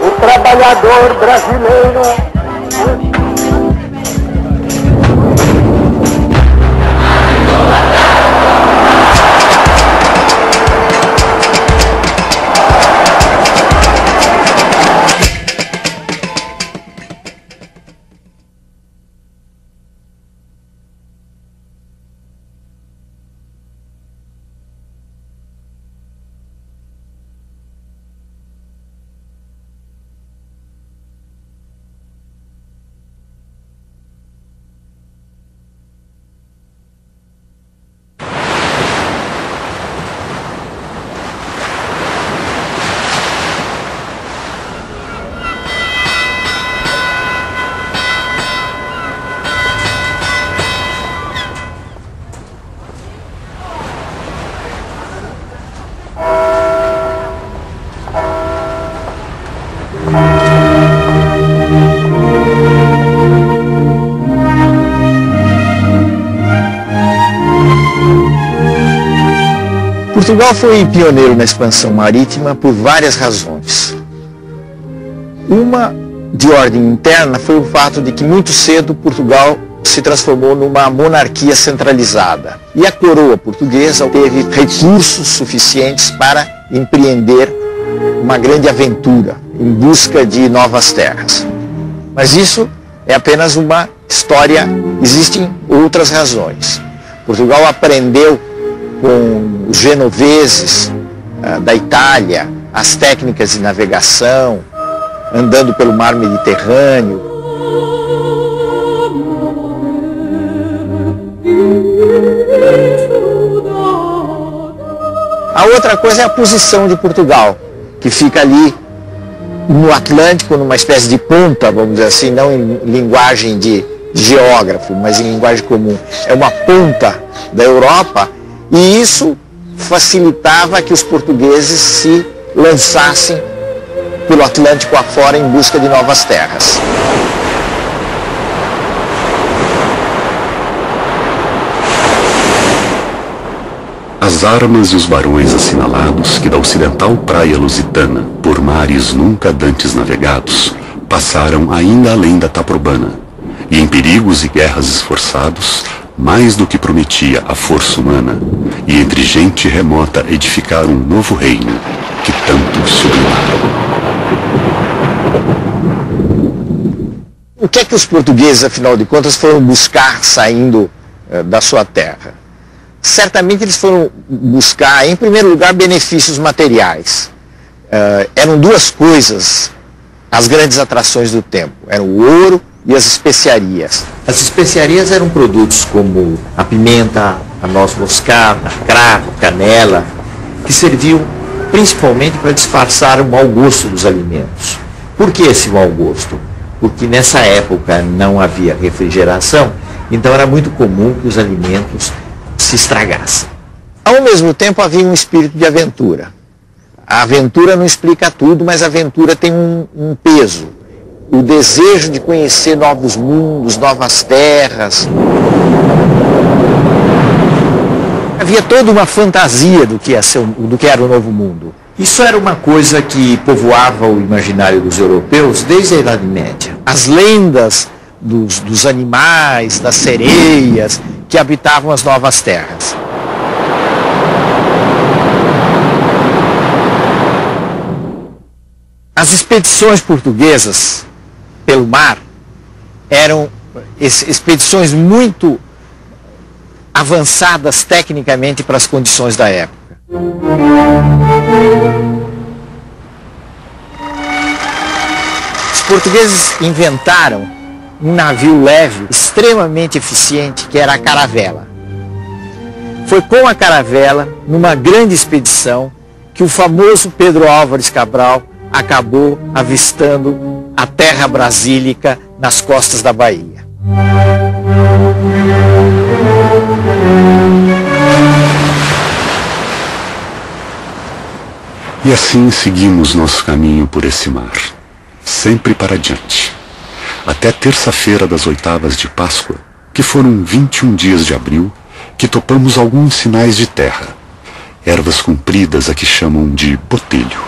O trabalhador brasileiro. Portugal foi pioneiro na expansão marítima por várias razões. Uma, de ordem interna, foi o fato de que muito cedo Portugal se transformou numa monarquia centralizada. E a coroa portuguesa teve recursos suficientes para empreender uma grande aventura em busca de novas terras. Mas isso é apenas uma história, existem outras razões. Portugal aprendeu com os genoveses da Itália as técnicas de navegação, andando pelo mar Mediterrâneo. A outra coisa é a posição de Portugal, que fica ali no Atlântico, numa espécie de ponta, vamos dizer assim, não em linguagem de geógrafo, mas em linguagem comum. É uma ponta da Europa. E isso facilitava que os portugueses se lançassem pelo Atlântico afora em busca de novas terras. As armas e os barões assinalados que da ocidental praia lusitana, por mares nunca dantes navegados, passaram ainda além da Taprobana, e em perigos e guerras esforçados, mais do que prometia a força humana, e entre gente remota edificar um novo reino, que tanto sublimaram. O que é que os portugueses, afinal de contas, foram buscar saindo da sua terra? Certamente eles foram buscar, em primeiro lugar, benefícios materiais. Eram duas coisas, as grandes atrações do tempo. Eram o ouro e as especiarias. As especiarias eram produtos como a pimenta, a noz moscada, cravo, canela, que serviam principalmente para disfarçar o mau gosto dos alimentos. Por que esse mau gosto? Porque nessa época não havia refrigeração, então era muito comum que os alimentos se estragassem. Ao mesmo tempo havia um espírito de aventura. A aventura não explica tudo, mas a aventura tem um peso. O desejo de conhecer novos mundos, novas terras. Havia toda uma fantasia do que era o novo mundo. Isso era uma coisa que povoava o imaginário dos europeus desde a Idade Média. As lendas dos animais, das sereias que habitavam as novas terras. As expedições portuguesas pelo mar eram expedições muito avançadas tecnicamente para as condições da época. Os portugueses inventaram um navio leve extremamente eficiente, que era a caravela. Foi com a caravela, numa grande expedição, que o famoso Pedro Álvares Cabral acabou avistando a terra brasílica nas costas da Bahia. E assim seguimos nosso caminho por esse mar, sempre para diante. Até terça-feira das 8º de Páscoa, que foram 21 dias de abril que topamos alguns sinais de terra, ervas compridas a que chamam de botelho.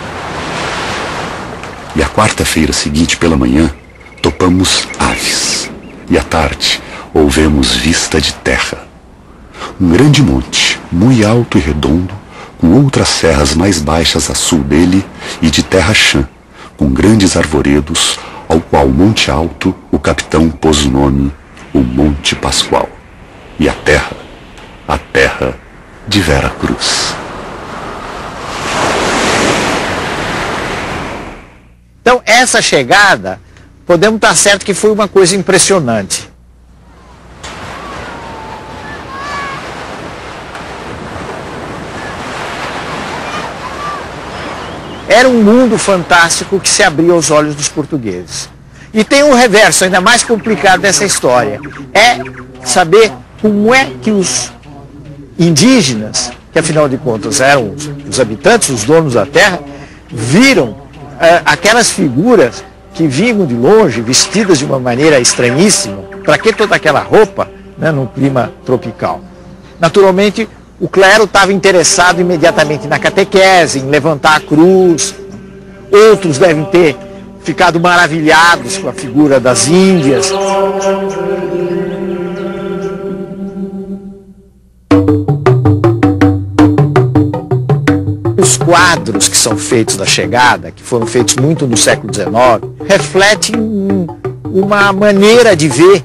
E a quarta-feira seguinte pela manhã, topamos aves, e à tarde ouvemos vista de terra. Um grande monte, muito alto e redondo, com outras serras mais baixas a sul dele e de terra chã, com grandes arvoredos, ao qual Monte Alto o capitão pôs o nome, o Monte Pascoal. E a terra de Vera Cruz. Então, essa chegada, podemos estar certo que foi uma coisa impressionante. Era um mundo fantástico que se abriu aos olhos dos portugueses. E tem um reverso ainda mais complicado dessa história. É saber como é que os indígenas, que afinal de contas eram os habitantes, os donos da terra, viram aquelas figuras que vinham de longe, vestidas de uma maneira estranhíssima. Para que toda aquela roupa, né, num clima tropical? Naturalmente, o clero estava interessado imediatamente na catequese, em levantar a cruz. Outros devem ter ficado maravilhados com a figura das Índias. Os quadros que são feitos da chegada, que foram feitos muito no século XIX, refletem uma maneira de ver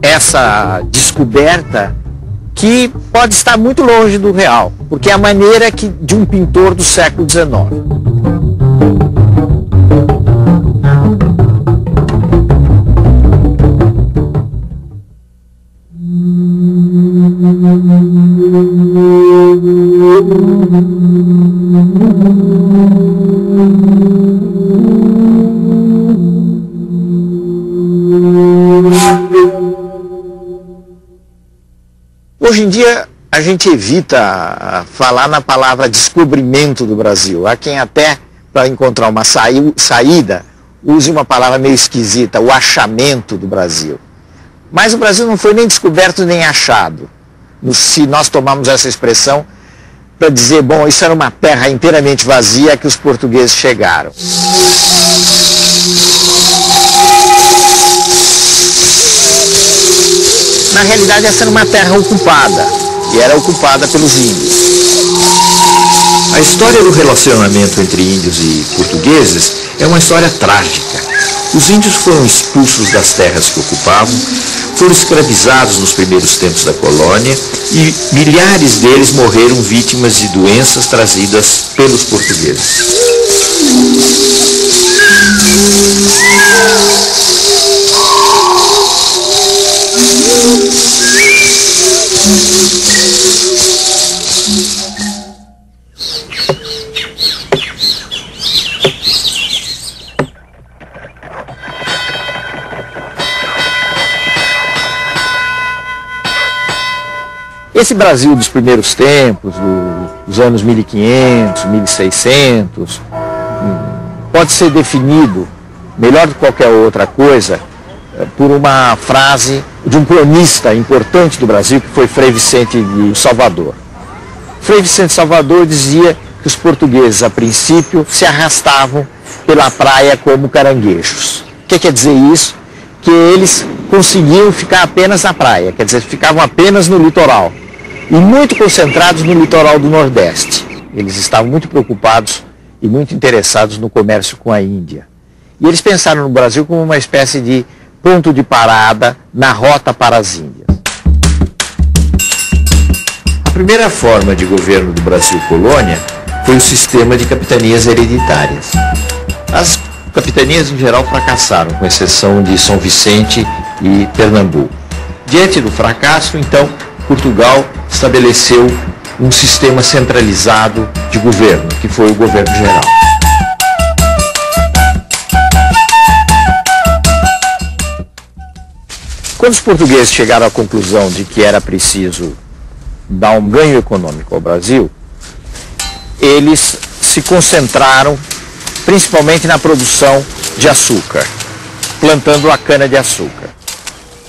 essa descoberta que pode estar muito longe do real, porque é a maneira de um pintor do século XIX. Hoje em dia, a gente evita falar na palavra descobrimento do Brasil. Há quem até, para encontrar uma saída, use uma palavra meio esquisita, o achamento do Brasil. Mas o Brasil não foi nem descoberto nem achado. Se nós tomarmos essa expressão para dizer, bom, isso era uma terra inteiramente vazia que os portugueses chegaram. Na realidade, essa era uma terra ocupada, e era ocupada pelos índios. A história do relacionamento entre índios e portugueses é uma história trágica. Os índios foram expulsos das terras que ocupavam, foram escravizados nos primeiros tempos da colônia e milhares deles morreram vítimas de doenças trazidas pelos portugueses. Esse Brasil dos primeiros tempos, dos anos 1500, 1600, pode ser definido, melhor do que qualquer outra coisa, por uma frase de um cronista importante do Brasil, que foi Frei Vicente de Salvador. Frei Vicente de Salvador dizia que os portugueses, a princípio, se arrastavam pela praia como caranguejos. O que quer dizer isso? Que eles conseguiam ficar apenas na praia, quer dizer, ficavam apenas no litoral. E muito concentrados no litoral do Nordeste. Eles estavam muito preocupados e muito interessados no comércio com a Índia. E eles pensaram no Brasil como uma espécie de ponto de parada na rota para as Índias. A primeira forma de governo do Brasil colônia foi o sistema de capitanias hereditárias. As capitanias em geral fracassaram, com exceção de São Vicente e Pernambuco. Diante do fracasso, então, Portugal estabeleceu um sistema centralizado de governo, que foi o governo geral. Quando os portugueses chegaram à conclusão de que era preciso dar um ganho econômico ao Brasil, eles se concentraram principalmente na produção de açúcar, plantando a cana-de-açúcar.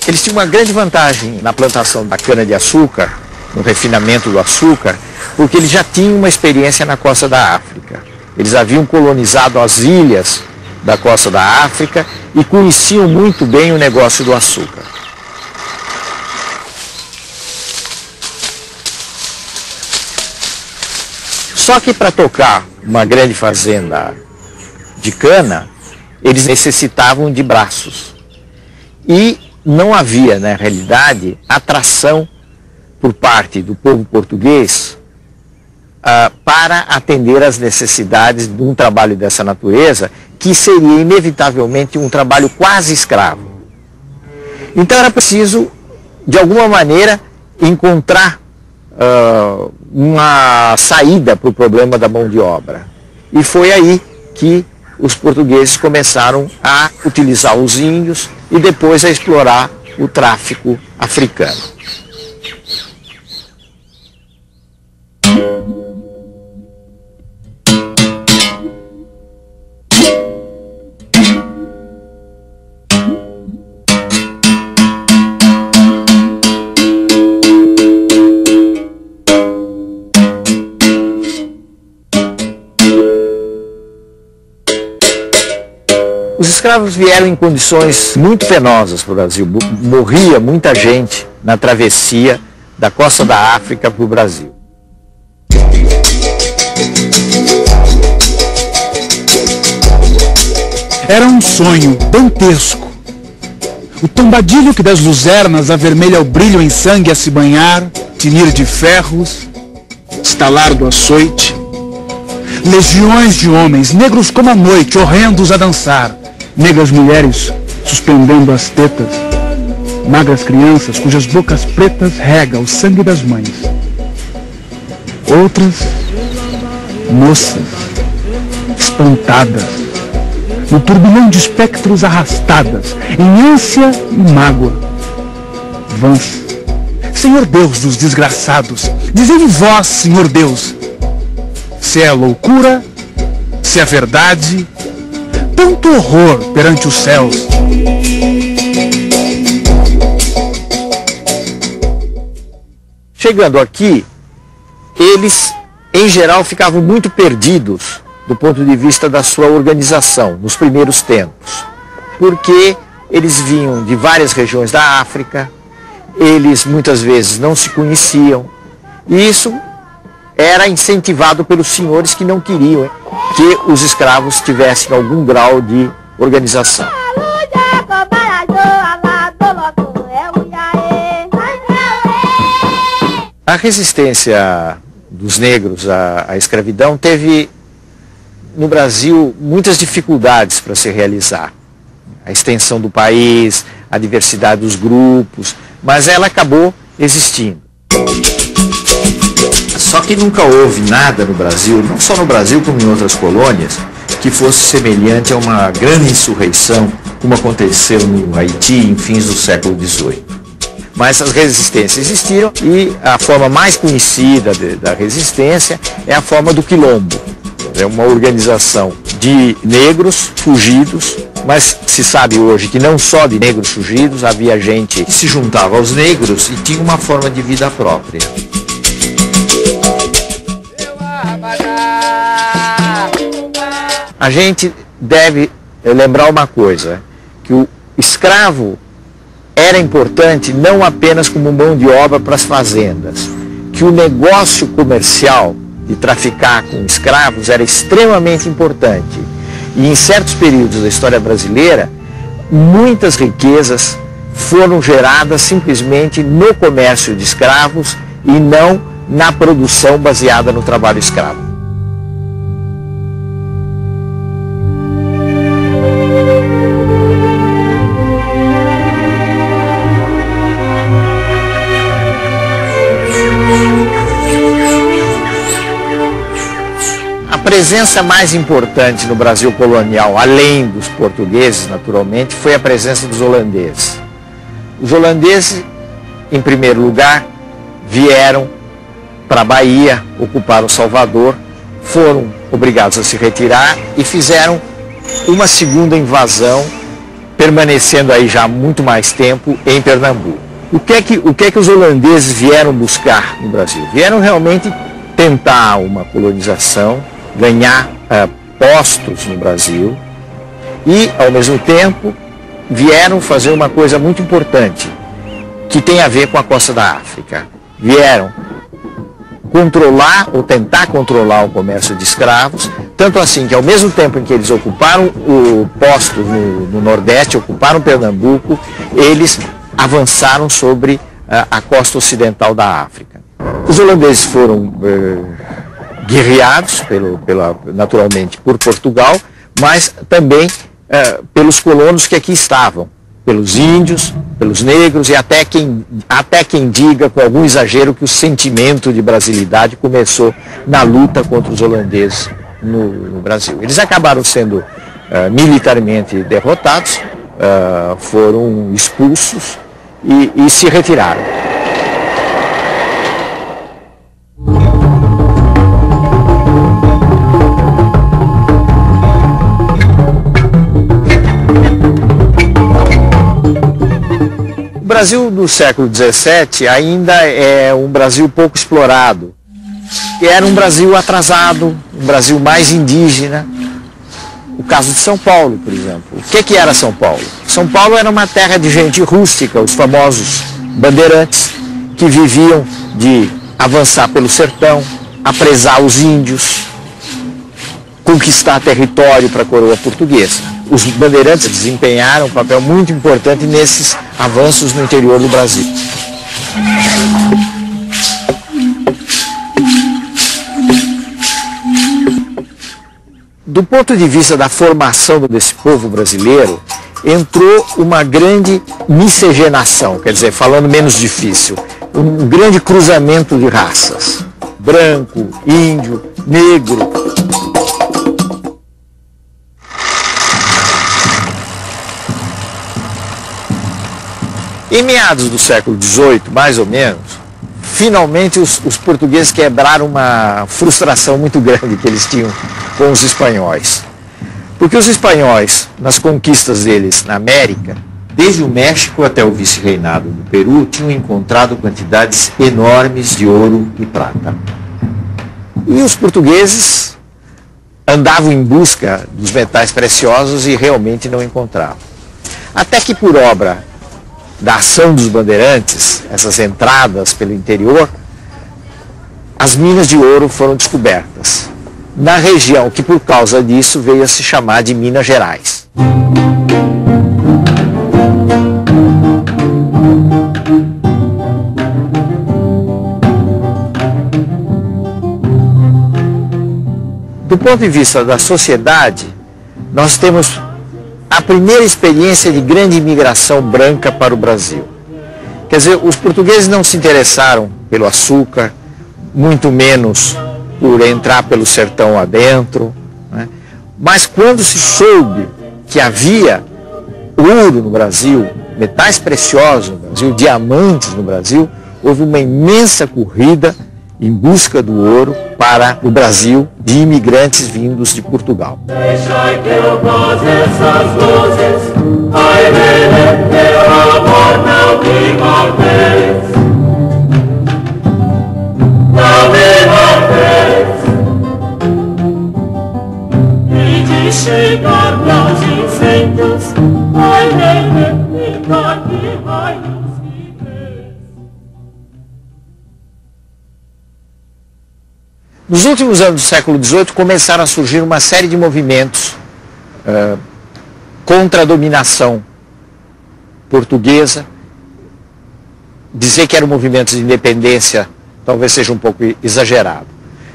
Eles tinham uma grande vantagem na plantação da cana-de-açúcar, no refinamento do açúcar, porque eles já tinham uma experiência na costa da África. Eles haviam colonizado as ilhas da costa da África e conheciam muito bem o negócio do açúcar. Só que para tocar uma grande fazenda de cana, eles necessitavam de braços. E não havia, na realidade, atração por parte do povo português para atender às necessidades de um trabalho dessa natureza, que seria inevitavelmente um trabalho quase escravo. Então era preciso, de alguma maneira, encontrar uma saída para o problema da mão de obra. E foi aí que os portugueses começaram a utilizar os índios e depois a explorar o tráfico africano. Os escravos vieram em condições muito penosas para o Brasil. Morria muita gente na travessia da costa da África para o Brasil. Era um sonho dantesco. O tombadilho que das luzernas avermelha o brilho em sangue a se banhar, tinir de ferros, estalar do açoite. Legiões de homens, negros como a noite, horrendos a dançar. Negras mulheres suspendendo as tetas, magras crianças cujas bocas pretas rega o sangue das mães. Outras, moças, espantadas, no turbilhão de espectros arrastadas, em ânsia e mágoa. Vãs, Senhor Deus dos desgraçados, dizei-me vós, Senhor Deus, se é loucura, se é verdade, tanto horror perante os céus. Chegando aqui, eles, em geral, ficavam muito perdidos do ponto de vista da sua organização, nos primeiros tempos. Porque eles vinham de várias regiões da África, eles muitas vezes não se conheciam, e isso era incentivado pelos senhores que não queriam que os escravos tivessem algum grau de organização. A resistência dos negros à escravidão teve, no Brasil, muitas dificuldades para se realizar. A extensão do país, a diversidade dos grupos, mas ela acabou existindo. Só que nunca houve nada no Brasil, não só no Brasil como em outras colônias, que fosse semelhante a uma grande insurreição, como aconteceu no Haiti em fins do século XVIII. Mas as resistências existiram e a forma mais conhecida da resistência é a forma do quilombo. É uma organização de negros fugidos, mas se sabe hoje que não só de negros fugidos, havia gente que se juntava aos negros e tinha uma forma de vida própria. A gente deve lembrar uma coisa, que o escravo era importante não apenas como mão de obra para as fazendas, que o negócio comercial de traficar com escravos era extremamente importante. E em certos períodos da história brasileira, muitas riquezas foram geradas simplesmente no comércio de escravos e não na produção baseada no trabalho escravo. A presença mais importante no Brasil colonial, além dos portugueses, naturalmente, foi a presença dos holandeses. Os holandeses, em primeiro lugar, vieram para a Bahia, ocuparam Salvador, foram obrigados a se retirar e fizeram uma segunda invasão permanecendo aí já há muito mais tempo em Pernambuco. O que é que os holandeses vieram buscar no Brasil? Vieram realmente tentar uma colonização, ganhar postos no Brasil e, ao mesmo tempo, vieram fazer uma coisa muito importante, que tem a ver com a costa da África. Vieram controlar ou tentar controlar o comércio de escravos, tanto assim que ao mesmo tempo em que eles ocuparam o posto no Nordeste, ocuparam Pernambuco, eles avançaram sobre a costa ocidental da África. Os holandeses foram guerreados, naturalmente, por Portugal, mas também pelos colonos que aqui estavam, pelos índios, pelos negros e até quem diga com algum exagero que o sentimento de brasilidade começou na luta contra os holandeses no Brasil. Eles acabaram sendo militarmente derrotados, foram expulsos e se retiraram. O Brasil do século XVII ainda é um Brasil pouco explorado. Era um Brasil atrasado, um Brasil mais indígena. O caso de São Paulo, por exemplo. O que era São Paulo? São Paulo era uma terra de gente rústica, os famosos bandeirantes, que viviam de avançar pelo sertão, apresar os índios, conquistar território para a coroa portuguesa. Os bandeirantes desempenharam um papel muito importante nesses avanços no interior do Brasil. Do ponto de vista da formação desse povo brasileiro, entrou uma grande miscigenação, quer dizer, falando menos difícil, um grande cruzamento de raças. Branco, índio, negro. Em meados do século XVIII, mais ou menos, finalmente os portugueses quebraram uma frustração muito grande que eles tinham com os espanhóis. Porque os espanhóis, nas conquistas deles na América, desde o México até o vice-reinado do Peru, tinham encontrado quantidades enormes de ouro e prata. E os portugueses andavam em busca dos metais preciosos e realmente não encontravam. Até que, por obra da ação dos bandeirantes, essas entradas pelo interior, as minas de ouro foram descobertas na região que, por causa disso, veio a se chamar de Minas Gerais. Do ponto de vista da sociedade, nós temos a primeira experiência de grande imigração branca para o Brasil. Quer dizer, os portugueses não se interessaram pelo açúcar, muito menos por entrar pelo sertão adentro, né? Mas quando se soube que havia ouro no Brasil, metais preciosos no Brasil, diamantes no Brasil, houve uma imensa corrida em busca do ouro para o Brasil de imigrantes vindos de Portugal. Nos últimos anos do século XVIII começaram a surgir uma série de movimentos contra a dominação portuguesa. Dizer que eram movimentos de independência talvez seja um pouco exagerado.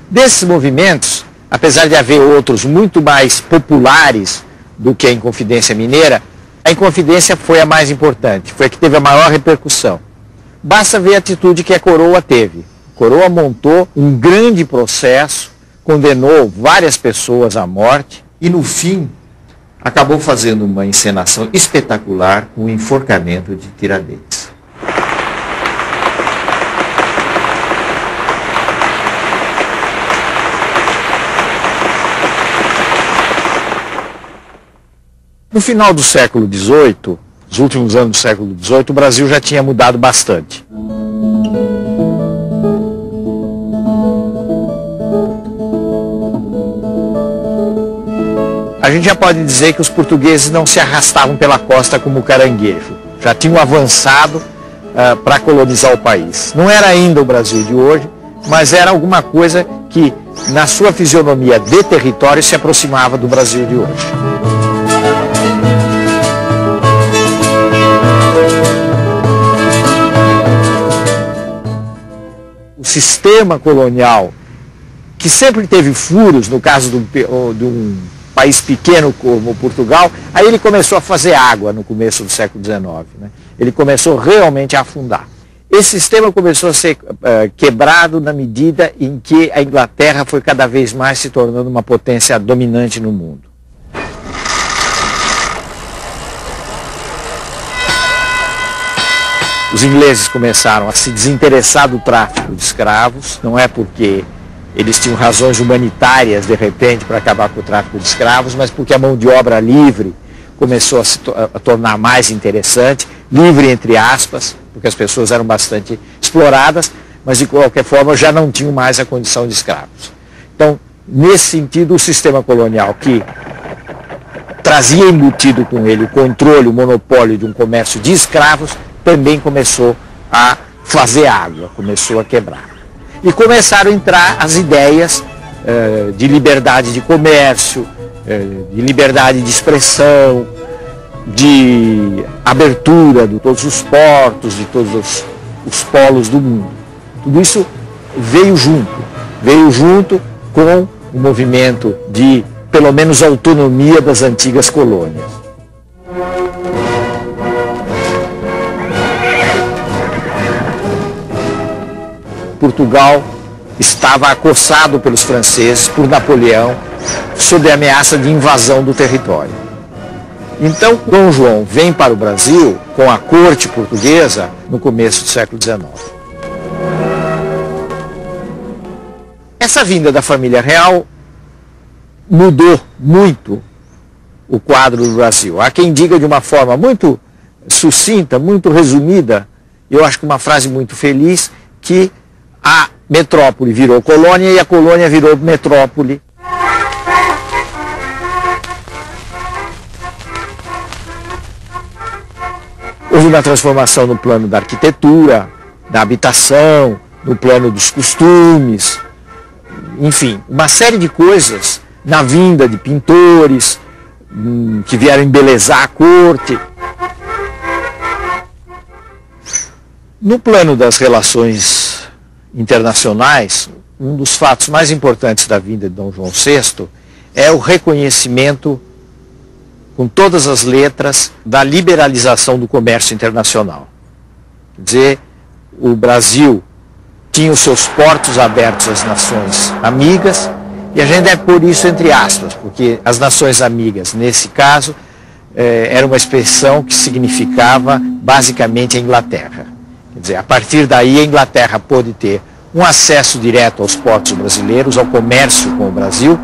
Desses movimentos, apesar de haver outros muito mais populares do que a Inconfidência Mineira, a Inconfidência foi a mais importante, foi a que teve a maior repercussão. Basta ver a atitude que a coroa teve. A coroa montou um grande processo, condenou várias pessoas à morte e, no fim, acabou fazendo uma encenação espetacular com o enforcamento de Tiradentes. No No final do século XVIII, nos últimos anos do século XVIII, o Brasil já tinha mudado bastante. A gente já pode dizer que os portugueses não se arrastavam pela costa como caranguejo. Já tinham avançado para colonizar o país. Não era ainda o Brasil de hoje, mas era alguma coisa que, na sua fisionomia de território, se aproximava do Brasil de hoje. O sistema colonial, que sempre teve furos, no caso de um país pequeno como Portugal, aí ele começou a fazer água no começo do século XIX. Né? Ele começou realmente a afundar. Esse sistema começou a ser quebrado na medida em que a Inglaterra foi cada vez mais se tornando uma potência dominante no mundo. Os ingleses começaram a se desinteressar do tráfico de escravos, não é porque eles tinham razões humanitárias, de repente, para acabar com o tráfico de escravos, mas porque a mão de obra livre começou a tornar mais interessante, livre entre aspas, porque as pessoas eram bastante exploradas, mas de qualquer forma já não tinham mais a condição de escravos. Então, nesse sentido, o sistema colonial que trazia embutido com ele o controle, o monopólio de um comércio de escravos, também começou a fazer água, começou a quebrar. E começaram a entrar as ideias de liberdade de comércio, de liberdade de expressão, de abertura de todos os portos, de todos os polos do mundo. Tudo isso veio junto com o movimento de, pelo menos, autonomia das antigas colônias. Portugal estava acossado pelos franceses, por Napoleão, sob a ameaça de invasão do território. Então, Dom João vem para o Brasil com a corte portuguesa no começo do século XIX. Essa vinda da família real mudou muito o quadro do Brasil. Há quem diga de uma forma muito sucinta, muito resumida, eu acho que uma frase muito feliz, que a metrópole virou colônia e a colônia virou metrópole. Houve uma transformação no plano da arquitetura, da habitação, no plano dos costumes, enfim, uma série de coisas na vinda de pintores que vieram embelezar a corte. No plano das relações internacionais, um dos fatos mais importantes da vinda de Dom João VI é o reconhecimento, com todas as letras, da liberalização do comércio internacional. Quer dizer, o Brasil tinha os seus portos abertos às nações amigas, e a gente deve pôr isso entre aspas, porque as nações amigas, nesse caso, era uma expressão que significava basicamente a Inglaterra. Quer dizer, a partir daí a Inglaterra pôde ter um acesso direto aos portos brasileiros, ao comércio com o Brasil,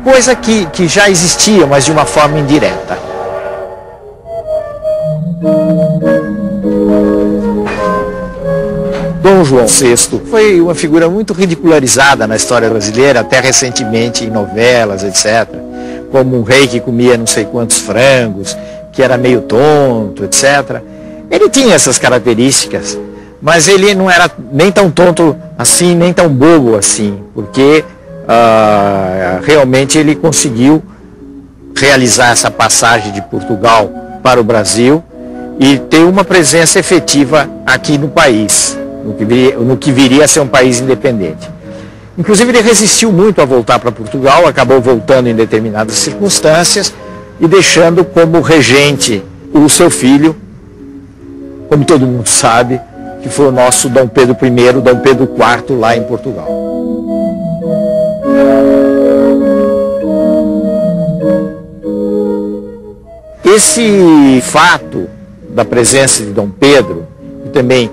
coisa que já existia, mas de uma forma indireta. Dom João VI foi uma figura muito ridicularizada na história brasileira, até recentemente em novelas, etc. Como um rei que comia não sei quantos frangos, que era meio tonto, etc. Ele tinha essas características, mas ele não era nem tão tonto assim, nem tão bobo assim, porque realmente ele conseguiu realizar essa passagem de Portugal para o Brasil e ter uma presença efetiva aqui no país, no que viria a ser um país independente. Inclusive ele resistiu muito a voltar para Portugal, acabou voltando em determinadas circunstâncias e deixando como regente o seu filho, como todo mundo sabe, que foi o nosso Dom Pedro I, Dom Pedro IV lá em Portugal. Esse fato da presença de Dom Pedro e também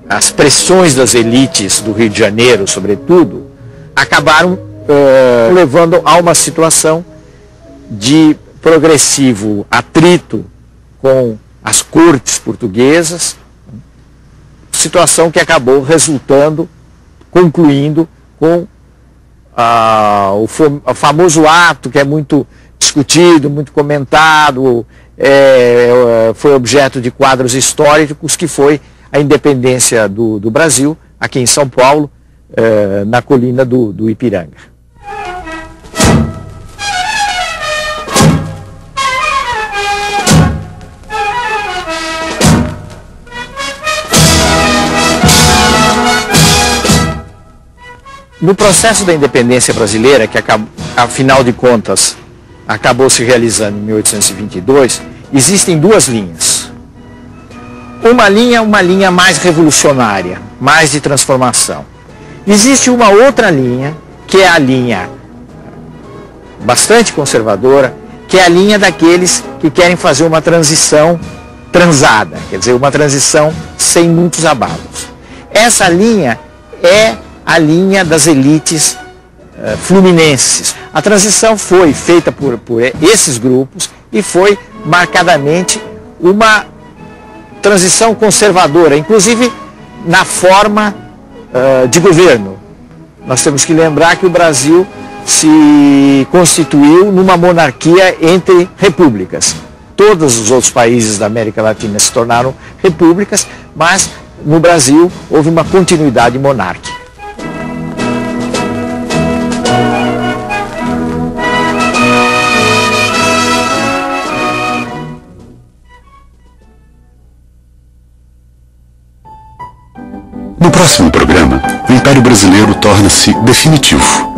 as pressões das elites do Rio de Janeiro, sobretudo, acabaram levando a uma situação de progressivo atrito com as cortes portuguesas, situação que acabou resultando, concluindo com o famoso ato que é muito discutido, muito comentado, foi objeto de quadros históricos, que foi a independência do Brasil, aqui em São Paulo, na colina do Ipiranga. No processo da independência brasileira, que afinal de contas acabou se realizando em 1822, existem duas linhas. Uma linha mais revolucionária, mais de transformação. Existe uma outra linha, que é a linha bastante conservadora, que é a linha daqueles que querem fazer uma transição transada, quer dizer, uma transição sem muitos abalos. Essa linha é a linha das elites fluminenses. A transição foi feita por esses grupos e foi marcadamente uma transição conservadora, inclusive na forma de governo. Nós temos que lembrar que o Brasil se constituiu numa monarquia entre repúblicas. Todos os outros países da América Latina se tornaram repúblicas, mas no Brasil houve uma continuidade monárquica. No próximo programa, o Império Brasileiro torna-se definitivo.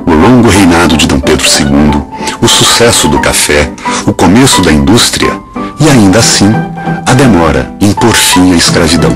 O longo reinado de Dom Pedro II, o sucesso do café, o começo da indústria e, ainda assim, a demora em pôr fim à escravidão.